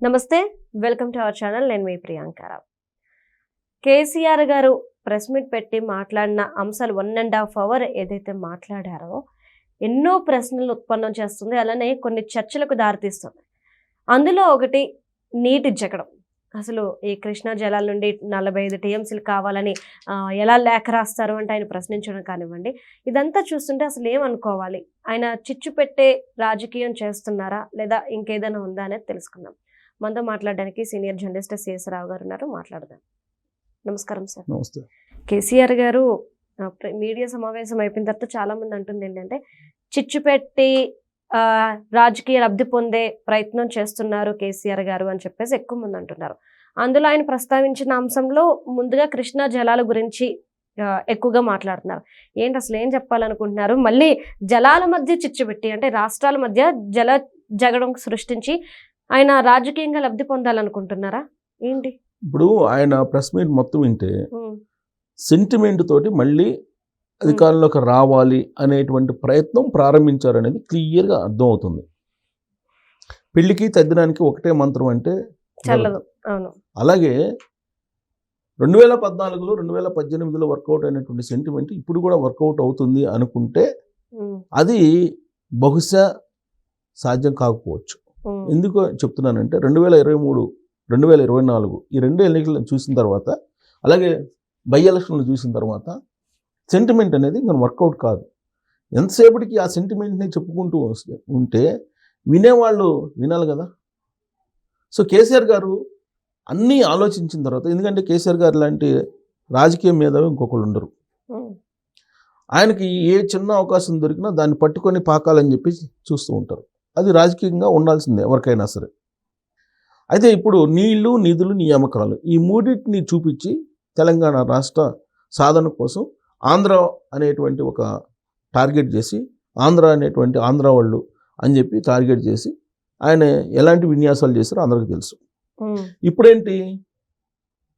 నమస్తే, welcome to our channel. నేను మీ ప్రియాంకారావు. కేసీఆర్ గారు ప్రెస్ మీట్ పెట్టి మాట్లాడిన అంశాలు 1.5 అవర్ ఏదైతే మాట్లాడారో ఎన్నో ప్రశ్నలు ఉత్పన్నం చేస్తుంది, అలానే కొన్ని చర్చలకు దారితీస్తుంది. అందులో ఒకటి నీటి జగడం. అసలు ఈ కృష్ణా జలాల నుండి 45 టీఎంసీలు కావాలని ఎలా లేఖ రాస్తారు అంటే ఆయన ప్రశ్నించడం కానివ్వండి, ఇదంతా చూస్తుంటే అసలు ఏమనుకోవాలి? ఆయన చిచ్చు పెట్టే రాజకీయం చేస్తున్నారా లేదా ఇంకేదైనా ఉందా అనేది తెలుసుకుందాం. మనతో మాట్లాడడానికి సీనియర్ జర్నలిస్ట్ సిఎస్ రావు గారు ఉన్నారు, మాట్లాడదాం. నమస్కారం సార్. నమస్తే. కేసీఆర్ గారు మీడియా సమావేశం అయిపోయిన తర్వాత చాలా మంది అంటుంది ఏంటంటే చిచ్చు పెట్టి రాజకీయ లబ్ధి పొందే ప్రయత్నం చేస్తున్నారు కేసీఆర్ గారు అని చెప్పేసి ఎక్కువ మంది అంటున్నారు. అందులో ఆయన ప్రస్తావించిన అంశంలో ముందుగా కృష్ణా జలాల గురించి ఎక్కువగా మాట్లాడుతున్నారు. ఏంటి అసలు ఏం చెప్పాలనుకుంటున్నారు? మళ్ళీ జలాల మధ్య చిచ్చు పెట్టి అంటే రాష్ట్రాల మధ్య జల జగడం సృష్టించి ఆయన రాజకీయంగా లబ్ధి పొందాలనుకుంటున్నారా ఏంటి? ఇప్పుడు ఆయన ప్రెస్ మీట్ మొత్తం వింటే సెంటిమెంట్ తోటి మళ్ళీ అధికారంలోకి రావాలి అనేటువంటి ప్రయత్నం ప్రారంభించారనేది క్లియర్గా అర్థమవుతుంది. పెళ్లికి తద్దినానికి ఒకటే మంత్రం అంటే చల్లదు. అవును. అలాగే 2014లో 2018లో వర్కౌట్ అయినటువంటి సెంటిమెంట్ ఇప్పుడు కూడా వర్కౌట్ అవుతుంది అనుకుంటే అది బహుశా సాధ్యం కాకపోవచ్చు. ఎందుకు చెప్తున్నానంటే 2023, 2024 ఈ 2 ఎన్నికలను చూసిన తర్వాత, అలాగే బై ఎలక్షన్లు చూసిన తర్వాత సెంటిమెంట్ అనేది ఇంకా వర్కౌట్ కాదు. ఎంతసేపటికి ఆ సెంటిమెంట్ని చెప్పుకుంటూ ఉంటే వినేవాళ్ళు వినాలి కదా. సో కేసీఆర్ గారు అన్నీ ఆలోచించిన తర్వాత, ఎందుకంటే కేసీఆర్ గారు లాంటి రాజకీయం మీద ఇంకొకళ్ళు ఉండరు. ఆయనకి ఏ చిన్న అవకాశం దొరికినా దాన్ని పట్టుకొని పాకాలని చెప్పి చూస్తూ ఉంటారు. అది రాజకీయంగా ఉండాల్సిందే ఎవరికైనా సరే. అయితే ఇప్పుడు నీళ్లు, నిధులు, నియామకాలు ఈ మూడింటిని చూపించి తెలంగాణ రాష్ట్ర సాధన కోసం ఆంధ్ర అనేటువంటి ఒక టార్గెట్ చేసి, ఆంధ్ర అనేటువంటి ఆంధ్ర వాళ్ళు అని చెప్పి టార్గెట్ చేసి ఆయన ఎలాంటి విన్యాసాలు చేశారో అందరికీ తెలుసు. ఇప్పుడేంటి,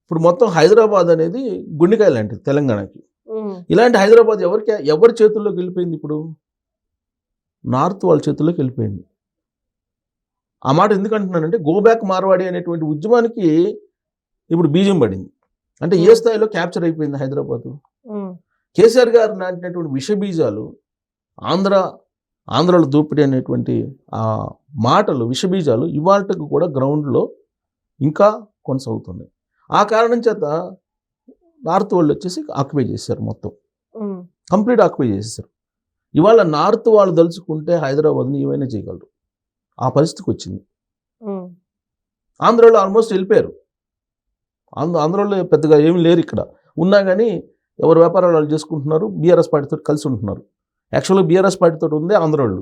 ఇప్పుడు మొత్తం హైదరాబాద్ అనేది గుండెకాయ లాంటిది తెలంగాణకి. ఇలాంటి హైదరాబాద్ ఎవరి చేతుల్లోకి వెళ్ళిపోయింది? ఇప్పుడు నార్త్ వాళ్ళ చేతుల్లోకి వెళ్ళిపోయింది. ఆ మాట ఎందుకు అంటున్నానంటే, గో బ్యాక్ మార్వాడి అనేటువంటి ఉద్యమానికి ఇప్పుడు బీజం పడింది. అంటే ఏ స్థాయిలో క్యాప్చర్ అయిపోయింది హైదరాబాదు. కేసీఆర్ గారు నాటినటువంటి విష బీజాలు, ఆంధ్రాలో దోపిడీ అనేటువంటి ఆ మాటలు, విష బీజాలు ఇవాళకు కూడా గ్రౌండ్లో ఇంకా కొనసాగుతున్నాయి. ఆ కారణం చేత నార్త్ వాళ్ళు వచ్చేసి ఆక్యుపై చేశారు, మొత్తం కంప్లీట్ ఆక్యుపై చేసేసారు. ఇవాళ నార్త్ వాళ్ళు దలుచుకుంటే హైదరాబాద్ని ఏమైనా చేయగలరు, ఆ పరిస్థితికి వచ్చింది. ఆంధ్రాలో ఆల్మోస్ట్ వెళ్ళిపోయారు. ఆంధ్రాలో పెద్దగా ఏమి లేరు, ఇక్కడ ఉన్నా కానీ ఎవరు వ్యాపారాలు వాళ్ళు చేసుకుంటున్నారు, బీఆర్ఎస్ పార్టీతో కలిసి ఉంటున్నారు. యాక్చువల్గా బీఆర్ఎస్ పార్టీతో ఉంది ఆంధ్రాళ్ళు.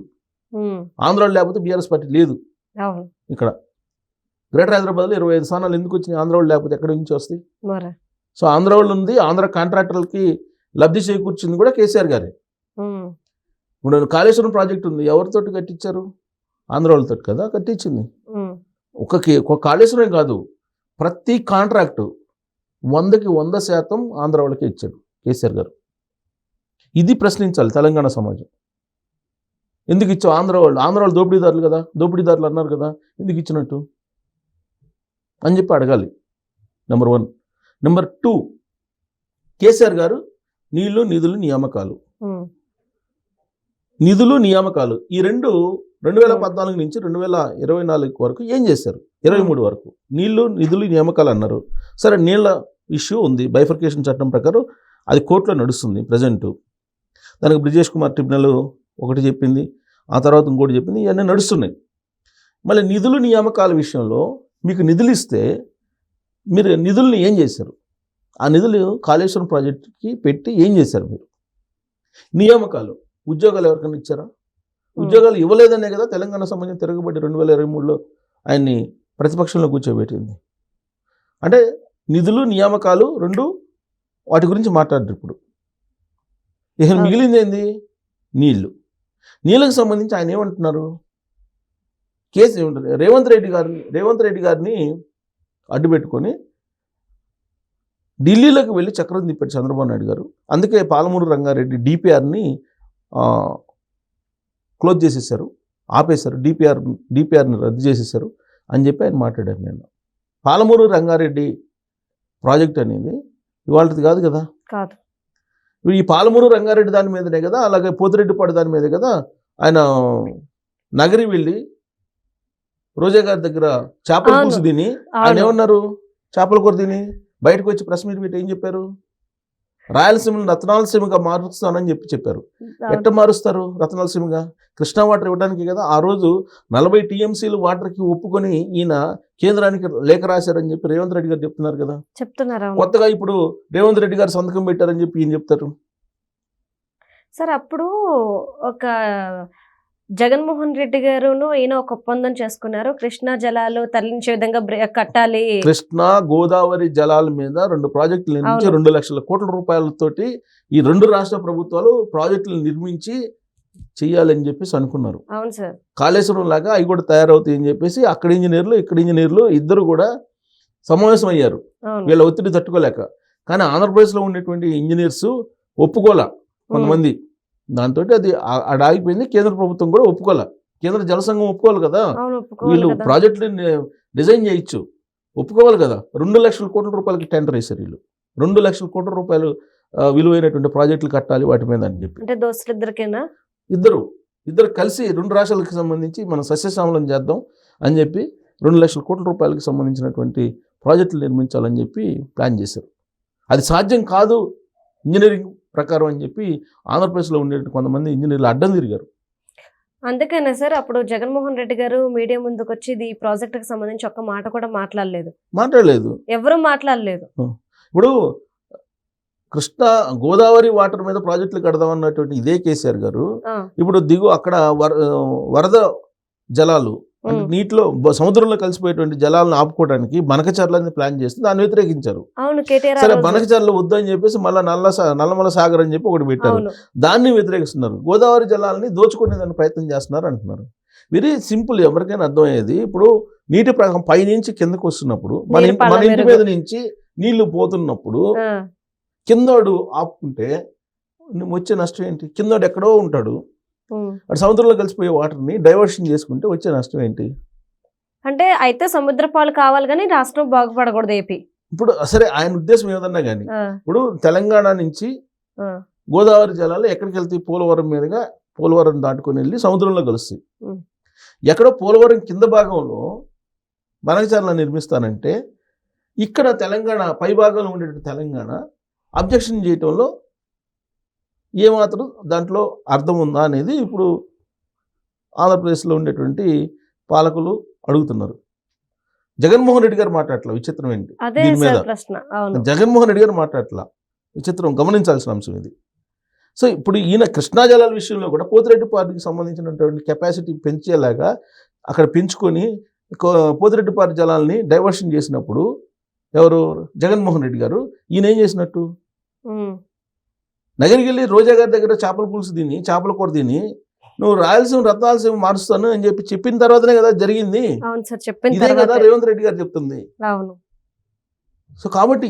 ఆంధ్రాళ్ళు లేకపోతే బీఆర్ఎస్ పార్టీ లేదు ఇక్కడ. గ్రేటర్ హైదరాబాద్లో 25 స్థానాలు ఎందుకు వచ్చినాయి? ఆంధ్రాళ్ళు లేకపోతే ఎక్కడి నుంచి వస్తాయి? సో ఆంధ్ర వాళ్ళు ఉంది, ఆంధ్ర కాంట్రాక్టర్లకి లబ్ధి చేకూర్చింది కూడా కేసీఆర్ గారే. ఇప్పుడు కాళేశ్వరం ప్రాజెక్ట్ ఉంది, ఎవరితోటి కట్టించారు? ఆంధ్ర వాళ్ళతో కదా కట్టించింది. ఒక కాళేశ్వరం కాదు, ప్రతి కాంట్రాక్టు 100కి 100% ఆంధ్ర వాళ్ళకే ఇచ్చాడు కేసీఆర్ గారు. ఇది ప్రశ్నించాలి తెలంగాణ సమాజం. ఎందుకు ఇచ్చావు? ఆంధ్ర వాళ్ళు దోపిడీదారులు కదా, దోపిడీదారులు అన్నారు కదా, ఎందుకు ఇచ్చినట్టు అని చెప్పి అడగాలి. నెంబర్ 1. నెంబర్ 2, కేసీఆర్ గారు నీళ్లు, నిధులు, నియామకాలు. నిధులు, నియామకాలు ఈ రెండు 2014 నుంచి 2024 వరకు ఏం చేశారు? 23 వరకు నీళ్లు, నిధులు, నియామకాలు అన్నారు. సరే, నీళ్ళ ఇష్యూ ఉంది, బైఫర్కేషన్ చట్టం ప్రకారం అది కోర్టులో నడుస్తుంది ప్రజెంటు. దానికి బ్రిజేష్ కుమార్ ట్రిబ్యునల్ ఒకటి చెప్పింది, ఆ తర్వాత ఇంకోటి చెప్పింది, ఇవన్నీ నడుస్తున్నాయి. మళ్ళీ నిధులు, నియామకాల విషయంలో మీకు నిధులు ఇస్తే మీరు నిధుల్ని ఏం చేశారు? ఆ నిధులు కాళేశ్వరం ప్రాజెక్టుకి పెట్టి ఏం చేశారు మీరు? నియామకాలు, ఉద్యోగాలు ఎవరికైనా ఇచ్చారా? ఉద్యోగాలు ఇవ్వలేదనే కదా తెలంగాణ సమాజం తిరగబడి 2023లో ఆయన్ని ప్రతిపక్షంలో కూర్చోబెట్టింది. అంటే నిధులు, నియామకాలు రెండు వాటి గురించి మాట్లాడారు. ఇప్పుడు ఇక మిగిలింది ఏంది? నీళ్లు. నీళ్ళకు సంబంధించి ఆయన ఏమంటున్నారు? రేవంత్ రెడ్డి గారిని అడ్డు పెట్టుకొని ఢిల్లీలోకి వెళ్ళి చక్రం తిప్పాడు చంద్రబాబు నాయుడు గారు. అందుకే పాలమూరు రంగారెడ్డి డిపిఆర్ని క్లోజ్ చేసేసారు, ఆపేశారు. డిపిఆర్ని రద్దు చేసేసారు. అని చెప్పి ఆయన మాట్లాడారు. నేను పాలమూరు రంగారెడ్డి ప్రాజెక్ట్ అనేది ఇవాళది కాదు కదా. కాదు. ఈ పాలమూరు రంగారెడ్డి దాని మీదనే కదా, అలాగే పోతిరెడ్డిపాడు దాని మీదే కదా ఆయన నగరి వెళ్ళి రోజా గారి దగ్గర చేపల పులుసు తిని ఆయన ఏమన్నారు, చేపల కూర తిని బయటకు వచ్చి ప్రెస్ మీట్ పెట్టి ఏం చెప్పారు, రాయలసీమను రత్నాలసీమగా మారుస్తానని చెప్పారు. ఎట్ట మారుస్తారు రత్నాలసీమగా? కృష్ణా వాటర్ ఇవ్వడానికి కదా. ఆ రోజు 40 TMCలు వాటర్కి ఒప్పుకొని ఈయన కేంద్రానికి లేఖ రాశారని చెప్పి రేవంత్ రెడ్డి గారు చెప్తున్నారు కదా. చెప్తున్నారు. కొత్తగా ఇప్పుడు రేవంత్ రెడ్డి గారు సంతకం పెట్టారని చెప్పి ఈయన చెప్తారు. సార్ అప్పుడు ఒక జగన్మోహన్ రెడ్డి గారును ఈయన ఒక ఒప్పందం చేసుకున్నారు, కృష్ణా జలాలు తరలించే విధంగా కట్టాలి. కృష్ణా గోదావరి జలాల మీద 2 ప్రాజెక్టులు నిర్మించి 2 లక్షల కోట్ల రూపాయలతోటి ఈ 2 రాష్ట్ర ప్రభుత్వాలు ప్రాజెక్టులు నిర్మించి చెయ్యాలని చెప్పేసి అనుకున్నారు. అవును సార్. కాళేశ్వరం లాగా అవి కూడా తయారవుతాయి అని చెప్పేసి అక్కడ ఇంజనీర్లు ఇక్కడ ఇంజనీర్లు ఇద్దరు కూడా సమావేశం అయ్యారు వీళ్ళ ఒత్తిడి తట్టుకోలేక. కానీ ఆంధ్రప్రదేశ్లో ఉండేటువంటి ఇంజనీర్స్ ఒప్పుకోలే కొంతమంది. దాంతో అది ఆగిపోయింది. కేంద్ర ప్రభుత్వం కూడా ఒప్పుకోలే. కేంద్ర జలసంఘం ఒప్పుకోవాలి కదా, వీళ్ళు ప్రాజెక్టులు డిజైన్ చేయొచ్చు, ఒప్పుకోవాలి కదా. 2 లక్షల కోట్ల రూపాయలకి టెండర్ వేశారు వీళ్ళు. 2 లక్షల కోట్ల రూపాయలు విలువైనటువంటి ప్రాజెక్టులు కట్టాలి వాటి మీద అని చెప్పి. అంటే దోస్తులు ఇద్దరికేనా? ఇద్దరు కలిసి 2 రాష్ట్రాలకు సంబంధించి మనం సస్యశ్యామలం చేద్దాం అని చెప్పి 2 లక్షల కోట్ల రూపాయలకు సంబంధించినటువంటి ప్రాజెక్టులు నిర్మించాలని చెప్పి ప్లాన్ చేశారు. అది సాధ్యం కాదు ఇంజనీరింగ్ ప్రకారం అని చెప్పి ఆంధ్రప్రదేశ్లో ఉండే కొంతమంది ఇంజనీర్లు అడ్డం తిరిగారు. అందుకనే సార్ అప్పుడు జగన్మోహన్ రెడ్డి గారు మీడియా ముందుకు వచ్చి ఈ ప్రాజెక్టుకి సంబంధించి ఒక్క మాట కూడా మాట్లాడలేదు. ఎవరు మాట్లాడలేదు. ఇప్పుడు కృష్ణా గోదావరి వాటర్ మీద ప్రాజెక్టులు కడదామన్నటువంటి ఇదే కేసీఆర్ గారు ఇప్పుడు అక్కడ వరద జలాలు అంటే నీటిలో సముద్రంలో కలిసిపోయేటువంటి జలాలను ఆపుకోవడానికి బనకచర్లని ప్లాన్ చేస్తే దాన్ని వ్యతిరేకించారు. సరే బనకచర్లు వద్దు అని చెప్పేసి మళ్ళీ నల్లమల సాగర్ అని చెప్పి ఒకటి పెట్టారు, దాన్ని వ్యతిరేకిస్తున్నారు. గోదావరి జలాలని దోచుకునే దాన్ని ప్రయత్నం చేస్తున్నారు అంటున్నారు. వెరీ సింపుల్, ఎవరికైనా అర్థమయ్యేది. ఇప్పుడు నీటి ప్రవాహం పైనుంచి కిందకు వస్తున్నప్పుడు మన ఇంటి మీద నుంచి నీళ్లు పోతున్నప్పుడు కిందోడు ఆపుకుంటే వచ్చే నష్టం ఏంటి? కిందోడు ఎక్కడో ఉంటాడు, అటు సముద్రంలో కలిసిపోయే వాటర్ని డైవర్షన్ చేసుకుంటే వచ్చే నష్టం ఏంటి? అంటే అయితే సముద్ర పాలు కావాలి కానీ రాష్ట్రం బాగుపడకూడదు ఏపీ. ఇప్పుడు సరే ఆయన ఉద్దేశం ఏదన్నా కానీ ఇప్పుడు తెలంగాణ నుంచి గోదావరి జలాలు ఎక్కడికి వెళ్తాయి? పోలవరం మీదుగా పోలవరం దాటుకొని వెళ్ళి సముద్రంలో కలుస్తాయి. ఎక్కడో పోలవరం కింద భాగంలో బనకచర్లను నిర్మిస్తానంటే ఇక్కడ తెలంగాణ పై భాగంలో ఉండేటువంటి తెలంగాణ అబ్జెక్షన్ చేయటంలో ఏమాత్రం దాంట్లో అర్థం ఉందా అనేది ఇప్పుడు ఆంధ్రప్రదేశ్లో ఉండేటువంటి పాలకులు అడుగుతున్నారు. జగన్మోహన్ రెడ్డి గారు మాట్లాడట్లా, విచిత్రం ఏంటి దీని మీద? జగన్మోహన్ రెడ్డి గారు మాట్లాడట్లా, విచిత్రం, గమనించాల్సిన అంశం ఇది. సో ఇప్పుడు ఈయన కృష్ణా జలాల విషయంలో కూడా పోతిరెడ్డిపాడుకి సంబంధించినటువంటి కెపాసిటీ పెంచేలాగా అక్కడ పెంచుకొని పోతిరెడ్డిపాడు జలాల్ని డైవర్షన్ చేసినప్పుడు ఎవరు? జగన్మోహన్ రెడ్డి గారు. ఈయన ఏం చేసినట్టు? నగరికి వెళ్ళి రోజా గారి దగ్గర చేపల పులుసు తిని చేపల కూర తిని నువ్వు రాయలసీమ రత్నాలసీమ మారుస్తాను అని చెప్పి చెప్పిన తర్వాతనే కదా జరిగింది. ఇదే కదా రేవంత్ రెడ్డి గారు చెప్తుంది. సో కాబట్టి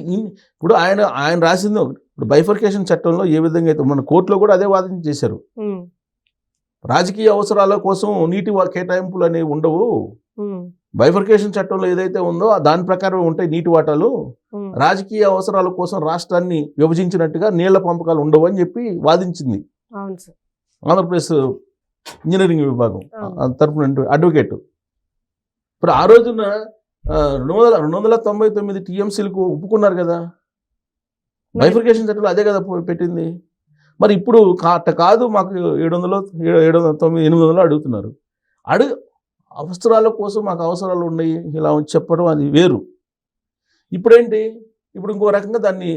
ఇప్పుడు ఆయన రాసింది ఇప్పుడు బైఫర్కేషన్ చట్టంలో ఏ విధంగా అయితే మన కోర్టులో కూడా అదే వాదన చేశారు. రాజకీయ అవసరాల కోసం నీటి కేటాయింపులు అనేవి ఉండవు. బైఫర్కేషన్ చట్టంలో ఏదైతే ఉందో దాని ప్రకారం ఉంటాయి నీటి వాటాలు. రాజకీయ అవసరాల కోసం రాష్ట్రాన్ని విభజించినట్టుగా నీళ్ల పంపకాలు ఉండవు అని చెప్పి వాదించింది ఆంధ్రప్రదేశ్ ఇంజనీరింగ్ విభాగం తరపున అడ్వకేట్. ఇప్పుడు ఆ రోజున 299 TMCలకు ఒప్పుకున్నారు కదా, బైఫర్కేషన్ చట్టంలో అదే కదా పెట్టింది. మరి ఇప్పుడు కాదు మాకు 800 అడుగుతున్నారు. అవసరాల కోసం మాకు అవసరాలు ఉన్నాయి ఇలా చెప్పడం అది వేరు. ఇప్పుడేంటి? ఇప్పుడు ఇంకో రకంగా దాన్ని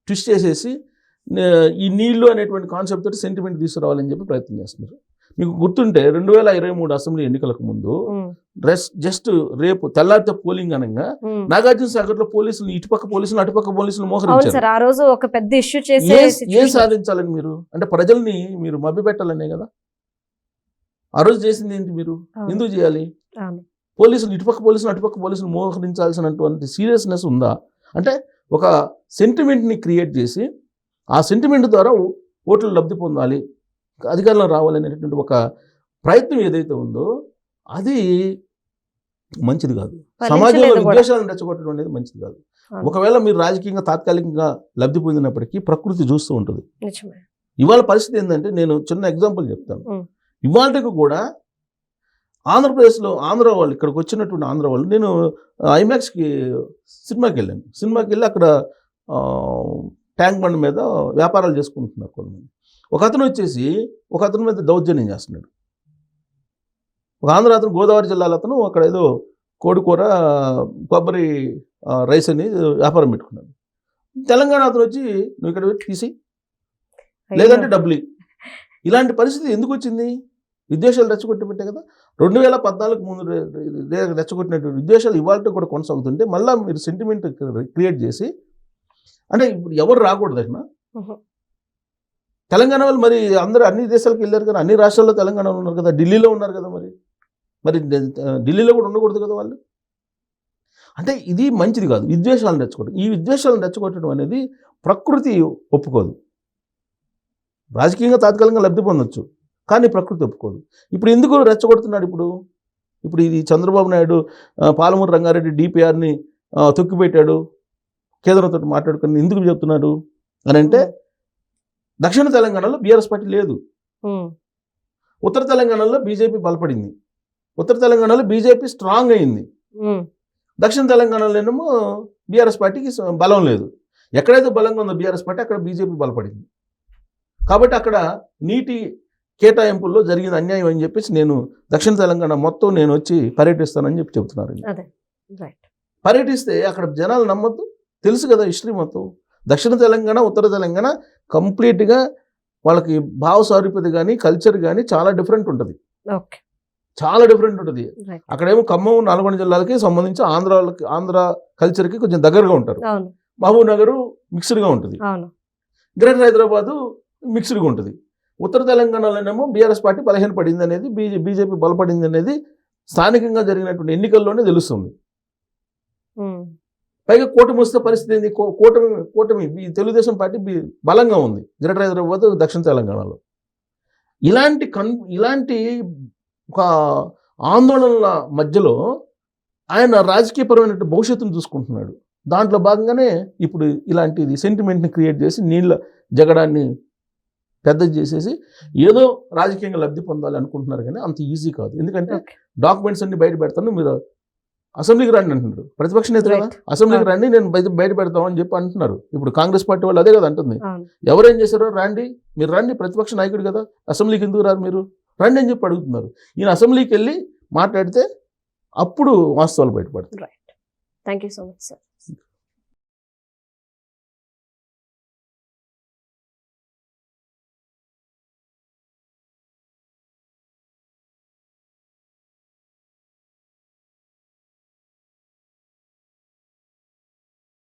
ట్విస్ట్ చేసేసి ఈ నీళ్లు అనేటువంటి కాన్సెప్ట్ తోటి సెంటిమెంట్ తీసుకురావాలని చెప్పి ప్రయత్నం చేస్తున్నారు. మీకు గుర్తుంటే 2023 అసెంబ్లీ ఎన్నికలకు ముందు జస్ట్ రేపు తెల్లారితే పోలింగ్ అనగా నాగార్జున సాగర్ లో పోలీసులు ఇటుపక్క పోలీసులు అటుపక్క పోలీసులు మోహరించారు. ఏం సాధించాలని మీరు? అంటే ప్రజల్ని మీరు మభ్యపెట్టాలనే కదా ఆ రోజు చేసింది. ఏంటి మీరు ఎందుకు చేయాలి? పోలీసులు ఇటుపక్క పోలీసులు అటుపక్క పోలీసులు మోహరించాల్సినటువంటి సీరియస్నెస్ ఉందా? అంటే ఒక సెంటిమెంట్ని క్రియేట్ చేసి ఆ సెంటిమెంట్ ద్వారా ఓట్లు లబ్ధి పొందాలి, అధికారంలో రావాలనేటువంటి ఒక ప్రయత్నం ఏదైతే ఉందో అది మంచిది కాదు. ఫలించలేదు సమాజంలో కూడా. విద్వేషాలను రెచ్చగొట్టడం అనేది మంచిది కాదు. అవును. ఒకవేళ మీరు రాజకీయంగా తాత్కాలికంగా లబ్ధి పొందినప్పటికీ ప్రకృతి చూస్తూ ఉంటుంది. నిజమే. ఇవాళ పరిస్థితి ఏంటంటే నేను చిన్న ఎగ్జాంపుల్ చెప్తాను. ఉమ్. ఇవాళకి కూడా ఆంధ్రప్రదేశ్లో ఆంధ్ర వాళ్ళు ఇక్కడికి వచ్చినటువంటి ఆంధ్ర వాళ్ళు నేను ఐమాక్స్కి సినిమాకి వెళ్ళాను. సినిమాకి వెళ్ళి అక్కడ ట్యాంక్ బండ్ మీద వ్యాపారాలు చేసుకుంటున్నారు కొంతమంది. ఒక అతను వచ్చేసి ఒక అతని మీద దౌర్జన్యం చేస్తున్నాడు. ఒక ఆంధ్ర అతను గోదావరి జిల్లాలో అతను అక్కడ ఏదో కోడికూర కొబ్బరి రైస్ అని వ్యాపారం పెట్టుకున్నాడు. తెలంగాణ అతను వచ్చి నువ్వు ఇక్కడ పెట్టి తీసి లేదంటే డబ్బులు. ఇలాంటి పరిస్థితి ఎందుకు వచ్చింది? విద్వేషాలు రెచ్చగొట్టి పెట్టే కదా. 2014 ముందు రెచ్చగొట్టినటువంటి విద్వేషాలు ఇవాళ కూడా కొనసాగుతుంటే మళ్ళీ మీరు సెంటిమెంట్ క్రియేట్ చేసి అంటే ఇప్పుడు ఎవరు రాకూడదు అక్కడ. తెలంగాణ వాళ్ళు మరి అందరూ అన్ని దేశాలకు వెళ్ళారు కదా, అన్ని రాష్ట్రాల్లో తెలంగాణలో ఉన్నారు కదా, ఢిల్లీలో ఉన్నారు కదా, మరి ఢిల్లీలో కూడా ఉండకూడదు కదా వాళ్ళు. అంటే ఇది మంచిది కాదు. విద్వేషాలను రెచ్చగొట్టడం, ఈ విద్వేషాలను రెచ్చగొట్టడం అనేది ప్రకృతి ఒప్పుకోదు. రాజకీయంగా తాత్కాలికంగా లబ్ధి పొందొచ్చు, కానీ ప్రకృతి ఒప్పుకోదు. ఇప్పుడు ఎందుకు రెచ్చగొడుతున్నాడు? ఇప్పుడు ఇది చంద్రబాబు నాయుడు పాలమూరు రంగారెడ్డి డిపిఆర్ని తొక్కిపెట్టాడు, కేంద్రంతో మాట్లాడుకుని ఎందుకు చెప్తున్నాడు అని అంటే దక్షిణ తెలంగాణలో బీఆర్ఎస్ పార్టీ లేదు, ఉత్తర తెలంగాణలో బీజేపీ బలపడింది, ఉత్తర తెలంగాణలో బీజేపీ స్ట్రాంగ్ అయింది, దక్షిణ తెలంగాణలోనేమో బీఆర్ఎస్ పార్టీకి బలం లేదు. ఎక్కడైతే బలంగా ఉందో బీఆర్ఎస్ పార్టీ అక్కడ బీజేపీ బలపడింది. కాబట్టి అక్కడ నీటి కేటాయింపుల్లో జరిగిన అన్యాయం అని చెప్పేసి నేను దక్షిణ తెలంగాణ మొత్తం నేను వచ్చి పర్యటిస్తానని చెప్పి చెబుతున్నారు. పర్యటిస్తే అక్కడ జనాలు నమ్మద్దు, తెలుసు కదా హిస్టరీ మొత్తం. దక్షిణ తెలంగాణ ఉత్తర తెలంగాణ కంప్లీట్గా వాళ్ళకి భావ సారూప్యత కానీ కల్చర్ కానీ చాలా డిఫరెంట్ ఉంటుంది, చాలా డిఫరెంట్ ఉంటుంది. అక్కడేమో ఖమ్మం నల్గొండ జిల్లాలకి సంబంధించి ఆంధ్ర కల్చర్కి కొంచెం దగ్గరగా ఉంటారు. మహబూబ్ నగర్ మిక్స్డ్గా ఉంటుంది, గ్రేటర్ హైదరాబాదు మిక్స్డ్గా ఉంటుంది. ఉత్తర తెలంగాణలోనేమో బీఆర్ఎస్ పార్టీ బలహీనపడింది అనేది, బీజేపీ బలపడింది అనేది స్థానికంగా జరిగినటువంటి ఎన్నికల్లోనే తెలుస్తుంది. పైగా కూటమి వస్తే పరిస్థితి ఏంది? కూటమి తెలుగుదేశం పార్టీ బలంగా ఉంది గ్రేటర్ హైదరాబాద్ దక్షిణ తెలంగాణలో. ఇలాంటి ఒక ఆందోళనల మధ్యలో ఆయన రాజకీయపరమైన భవిష్యత్తును చూసుకుంటున్నాడు. దాంట్లో భాగంగానే ఇప్పుడు ఇలాంటిది సెంటిమెంట్ని క్రియేట్ చేసి నీళ్ళ జగడాన్ని పెద్దది చేసేసి ఏదో రాజకీయంగా లబ్ధి పొందాలి అనుకుంటున్నారు, కానీ అంత ఈజీ కాదు. ఎందుకంటే డాక్యుమెంట్స్ అన్ని బయట పెడతాను, మీరు అసెంబ్లీకి రండి అంటున్నారు. ప్రతిపక్ష నేత కదా, అసెంబ్లీకి రండి నేను బయట పెడతామని చెప్పి అంటున్నారు. ఇప్పుడు కాంగ్రెస్ పార్టీ వాళ్ళు అదే కదా అంటుంది. ఎవరేం చేశారో రండి, మీరు రండి, ప్రతిపక్ష నాయకుడు కదా, అసెంబ్లీకి ఎందుకు రారు మీరు, రండి అని చెప్పి అడుగుతున్నారు. ఈయన అసెంబ్లీకి వెళ్ళి మాట్లాడితే అప్పుడు వాస్తవాలు బయటపడతాయి. Thank you so much sir.